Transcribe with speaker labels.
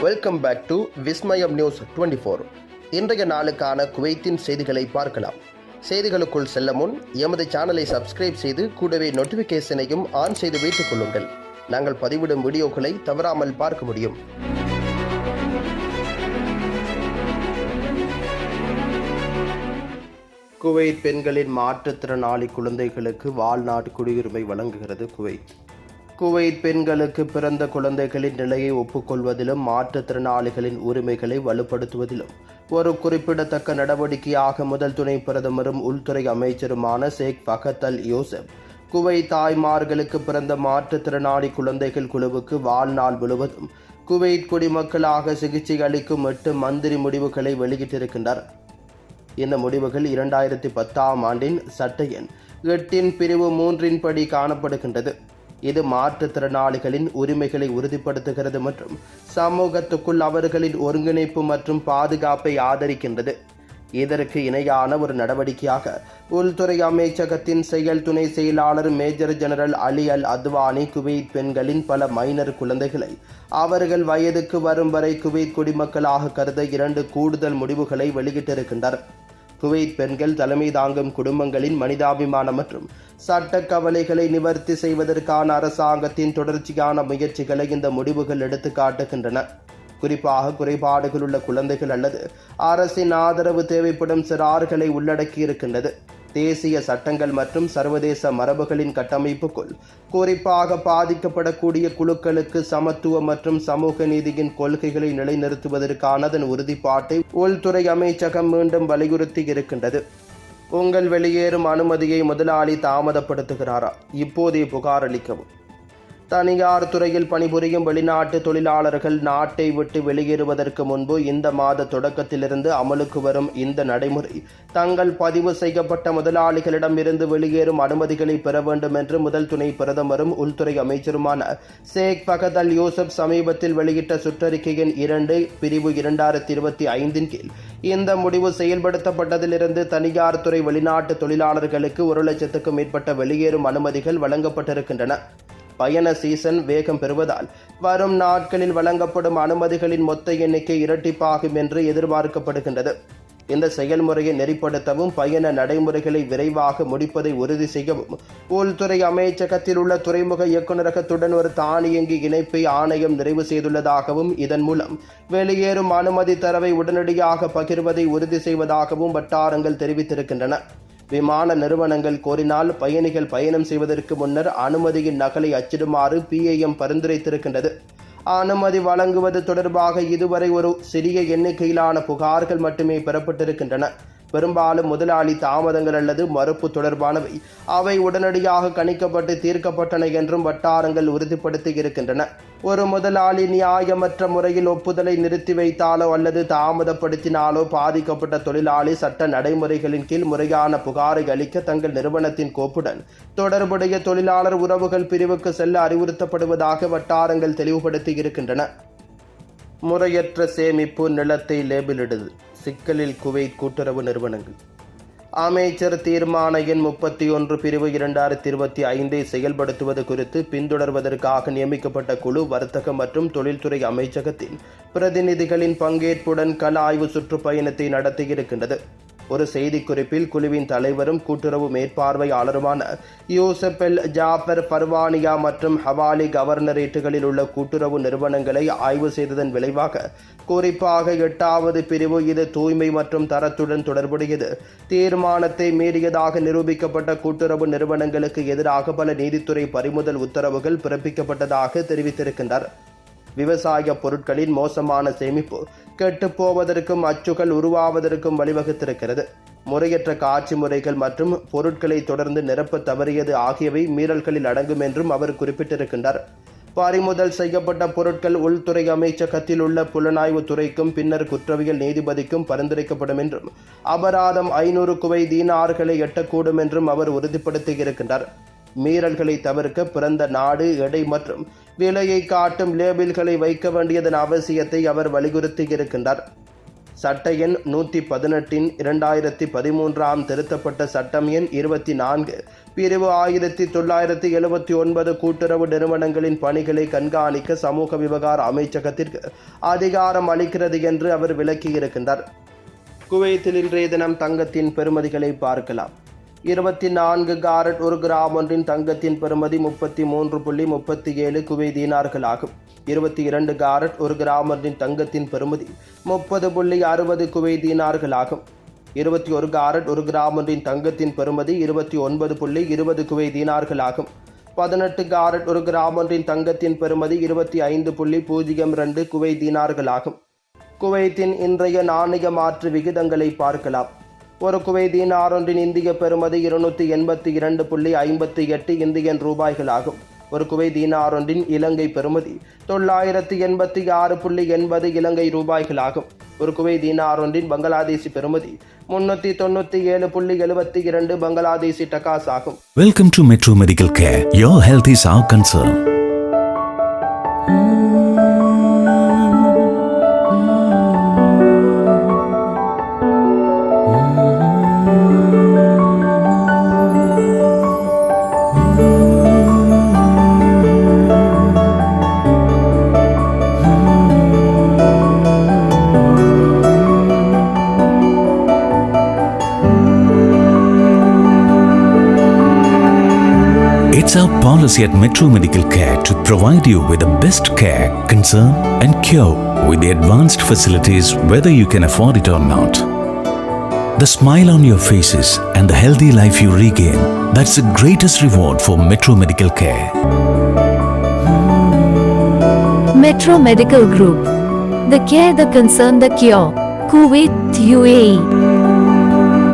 Speaker 1: Welcome back to Vismayam news 24. இன்றைய நாளுக்கான குவைத்தின் செய்திகளை பார்க்கலாம். செய்திகளுக்குள் செல்ல முன் எமது சேனலை சப்ஸ்கிரைப் செய்து கூடவே நோட்டிஃபிகேஷனையும் ஆன் செய்து வைத்துக் கொள்ளுங்கள். நாங்கள் பதிவிடும் வீடியோக்களை தவறாமல் பார்க்க முடியும். குவைத் பெண்களின் மாற்றுத்திறனாளி குழந்தைகளுக்கு வாழ்நாட்டு குடியுரிமை வழங்குகிறது குவைத். குவைத் பெண்களுக்கு பிறந்த குழந்தைகளின் நிலையை ஒப்புக்கொள்வதிலும் மாற்றுத்திறனாளிகளின் உரிமைகளை வலுப்படுத்துவதிலும் ஒரு குறிப்பிடத்தக்க நடவடிக்கையாக முதல் துணை பிரதமரும் உள்துறை அமைச்சருமான ஷேக் ஃபகத் அல் யூசப் குவைத் தாய்மார்களுக்கு பிறந்த மாற்றுத்திறனாளி குழந்தைகள் குழுவுக்கு வாழ்நாள் முழுவதும் குவைத் குடிமக்களாக சிகிச்சை அளிக்கும் 8 மந்திரி முடிவுகளை வெளியிட்டிருக்கின்றனர். இந்த முடிவுகள் 2010ஆம் ஆண்டின் சட்ட எண் 8 பிரிவு 3 படி காணப்படுகின்றது. இது மாற்றுத்திறனாளிகளின் உரிமைகளை உறுதிப்படுத்துகிறது மற்றும் சமூகத்துக்குள் அவர்களின் ஒருங்கிணைப்பு மற்றும் பாதுகாப்பை ஆதரிக்கின்றது. இதற்கு இணையான ஒரு நடவடிக்கையாக உள்துறை அமைச்சகத்தின் செயல் துணை செயலாளர் மேஜர் ஜெனரல் அலி அல் அத்வானி குவைத் பெண்களின் பல மைனர் குழந்தைகளை அவர்கள் வயதுக்கு வரும் வரை குவைத் குடிமக்களாக கருத 2 கூடுதல் முடிவுகளை வெளியிட்டிருக்கின்றனர். குவைத் பெண்கள் தலைமை தாங்கும் குடும்பங்களின் மனிதாபிமானம் மற்றும் சட்ட கவலைகளை நிவர்த்தி செய்வதற்கான அரசாங்கத்தின் தொடர்ச்சியான முயற்சிகளை இந்த முடிவுகள் எடுத்து காட்டுகின்றன. குறிப்பாக குறைபாடுகள் உள்ள குழந்தைகள் அல்லது அரசின் ஆதரவு தேவைப்படும் சிறார்களை உள்ளடக்கியிருக்கின்றது. தேசிய சட்டங்கள் மற்றும் சர்வதேச மரபுகளின் கட்டமைப்புக்குள் குறிப்பாக பாதிக்கப்படக்கூடிய குழுக்களுக்கு சமத்துவ மற்றும் சமூக நீதியின் கொள்கைகளை நிலைநிறுத்துவதற்கான அதன் உறுதிப்பாட்டை உள்துறை அமைச்சகம் மீண்டும் வலியுறுத்தி இருக்கின்றது. உங்கள் வெளியேறும் அனுமதியை முதலாளி தாமதப்படுத்துகிறாரா? இப்போதே புகார் அளிக்கவும். தனியார் துறையில் பணிபுரியும் வெளிநாட்டு தொழிலாளர்கள் நாட்டை விட்டு வெளியேறுவதற்கு முன்பு இந்த மாத தொடக்கத்திலிருந்து அமலுக்கு வரும் இந்த நடைமுறை தங்கள் பதிவு செய்யப்பட்ட முதலாளிகளிடம் இருந்து வெளியேறும் அனுமதிகளை பெற வேண்டும் என்று முதல் துணை பிரதமரும் உள்துறை அமைச்சருமான ஷேக் ஃபகத் அல் யூசப் சமீபத்தில் வெளியிட்ட சுற்றறிக்கையின் 2 பிரிவு 2025 கீழ் இந்த முடிவு செயல்படுத்தப்பட்டதிலிருந்து தனியார் துறை வெளிநாட்டு தொழிலாளர்களுக்கு 1 லட்சத்துக்கும் மேற்பட்ட வெளியேறும் அனுமதிகள் வழங்கப்பட்டிருக்கின்றன. பயண சீசன் வேகம் பெறுவதால் வரும் நாட்களில் வழங்கப்படும் அனுமதிகளின் மொத்த எண்ணிக்கை இரட்டிப்பாகும் என்று எதிர்பார்க்கப்படுகின்றது. இந்த செயல்முறையை நெறிப்படுத்தவும் பயண நடைமுறைகளை விரைவாக முடிப்பதை உறுதி செய்யவும் உள்துறை அமைச்சகத்தில் உள்ள துறைமுக இயக்குநரகத்துடன் ஒரு தானியங்கி இணைப்பை ஆணையம் நிறைவு செய்துள்ளதாகவும் இதன் மூலம் வெளியேறும் அனுமதி தரவை உடனடியாக பகிர்வதை உறுதி செய்வதாகவும் வட்டாரங்கள் தெரிவித்திருக்கின்றன. விமான நிறுவனங்கள் கோரினால் பயணிகள் பயணம் செய்வதற்கு முன்னர் அனுமதியின் நகலை அச்சிடுமாறு PIM பரிந்துரைத்திருக்கின்றது. அனுமதி வழங்குவது தொடர்பாக இதுவரை ஒரு சிறிய எண்ணிக்கையிலான புகார்கள் மட்டுமே பெறப்பட்டிருக்கின்றன. பெரும்பாலும் முதலாளி தாமதங்கள் அல்லது மறுப்பு தொடர்பானவை. அவை உடனடியாக கணிக்கப்பட்டு தீர்க்கப்பட்டன என்றும் வட்டாரங்கள் உறுதிப்படுத்தி இருக்கின்றன. ஒரு முதலாளி நியாயமற்ற முறையில் ஒப்புதலை நிறுத்தி வைத்தாலோ அல்லது தாமதப்படுத்தினாலோ பாதிக்கப்பட்ட தொழிலாளி சட்ட நடைமுறைகளின் கீழ் முறையான புகாரை அளிக்க தங்கள் நிறுவனத்தின் கோப்புடன் தொடர்புடைய தொழிலாளர் உறவுகள் பிரிவுக்கு செல்ல அறிவுறுத்தப்படுவதாக வட்டாரங்கள் தெளிவுபடுத்தி இருக்கின்றன. முறையற்ற சேமிப்பு, நிலத்தை லேபிளிடுதல் சிக்கலில் குவைத் கூட்டுறவு நிறுவனங்கள். அமைச்சர் தீர்மான எண் 31 பிரிவு 2025 செயல்படுத்துவது குறித்து பின்தொடர்வதற்காக நியமிக்கப்பட்ட குழு வர்த்தக மற்றும் தொழில்துறை அமைச்சகத்தின் பிரதிநிதிகளின் பங்கேற்புடன் கள ஆய்வு சுற்றுப்பயணத்தை நடத்தியிருக்கின்றது. ஒரு செய்திக்குறிப்பில் குழுவின் தலைவரும் கூட்டுறவு மேற்பார்வையாளருமான யூசப் எல் ஜாஃபர் பர்வானியா மற்றும் ஹவாலி கவர்னரேட்டுகளில் உள்ள கூட்டுறவு நிறுவனங்களை ஆய்வு செய்ததன் விளைவாக குறிப்பாக 8வது பிரிவு இது தூய்மை மற்றும் தரத்துடன் தொடர்புடையது தீர்மானத்தை மீறியதாக நிரூபிக்கப்பட்ட கூட்டுறவு நிறுவனங்களுக்கு எதிராக பல நீதித்துறை பறிமுதல் உத்தரவுகள் பிறப்பிக்கப்பட்டதாக தெரிவித்திருக்கின்றனர். விவசாய பொருட்களின் மோசமான சேமிப்பு கெட்டுப்போவதற்கும் அச்சுகள் உருவாவதற்கும் வழிவகுத்திருக்கிறது. முறையற்ற காட்சி முறைகள் மற்றும் பொருட்களை தொடர்ந்து நிரப்ப தவறியது ஆகியவை மீறல்களில் அடங்கும் என்றும் அவர் குறிப்பிட்டிருக்கின்றார். பறிமுதல் செய்யப்பட்ட பொருட்கள் உள்துறை அமைச்சகத்தில் உள்ள புலனாய்வு துறைக்கும் பின்னர் குற்றவியல் நீதிபதிக்கும் பரிந்துரைக்கப்படும் என்றும் அபராதம் 500 குவைத் தீனார்களை எட்டக்கூடும் என்றும் அவர் உறுதிப்படுத்தியிருக்கின்றார். மீறல்களை தவிர்க்க பிறந்த நாடு, எடை மற்றும் விலையை காட்டும் லேபிள்களை வைக்க வேண்டியதன் அவசியத்தை அவர் வலியுறுத்தியிருக்கின்றார். சட்ட எண் 118 2013 திருத்தப்பட்ட சட்டம் எண் 24 பிரிவு 1979 கூட்டுறவு நிறுவனங்களின் பணிகளை கண்காணிக்க சமூக விவகார அமைச்சகத்திற்கு அதிகாரம் அளிக்கிறது என்று அவர் விளக்கியிருக்கின்றார். குவைத்தில் இன்றைய தினம் தங்கத்தின் பெறுமதிகளை பார்க்கலாம். 24 காரட் 1 கிராம் ஒன்றின் தங்கத்தின் பெறுமதி 33.37 குவைத் தீனார்கள் ஆகும். 22 காரட் 1 கிராம் ஒன்றின் தங்கத்தின் பெறுமதி 30.60 குவைத் தீனார்கள் ஆகும். 21 காரட் 1 கிராம் ஒன்றின் தங்கத்தின் பெறுமதி 29.20 குவைத் தீனார்கள் ஆகும். 18 காரட் 1 கிராம் ஒன்றின் தங்கத்தின் பெறுமதி 25.02 குவைத் தீனார்கள் ஆகும். குவைத்தின் இன்றைய நாணய மாற்று விகிதங்களை பார்க்கலாம். ஒரு குவைத் தீனார் ஒன்றின் இந்திய பெறுமதி 282.58 இந்தியன் ரூபாய்கள் ஆகும். ஒரு குவைத் தீனார் ஒன்றின் இலங்கை பெறுமதி 986.80 இலங்கை ரூபாய்கள் ஆகும். ஒரு குவைத் தீனார் ஒன்றின் பங்களாதேசி பெறுமதி 397.72 பங்களாதேசி டகாஸ் ஆகும்.
Speaker 2: Welcome to Metro Medical Care. Your health is our concern. It's our policy at Metro Medical Care to provide you with the best care, concern and cure with the advanced facilities whether you can afford it or not. The smile on your faces and the healthy life you regain, that's the greatest reward for Metro Medical Care.
Speaker 3: Metro Medical Group. The care, the concern, the cure. Kuwait, UAE.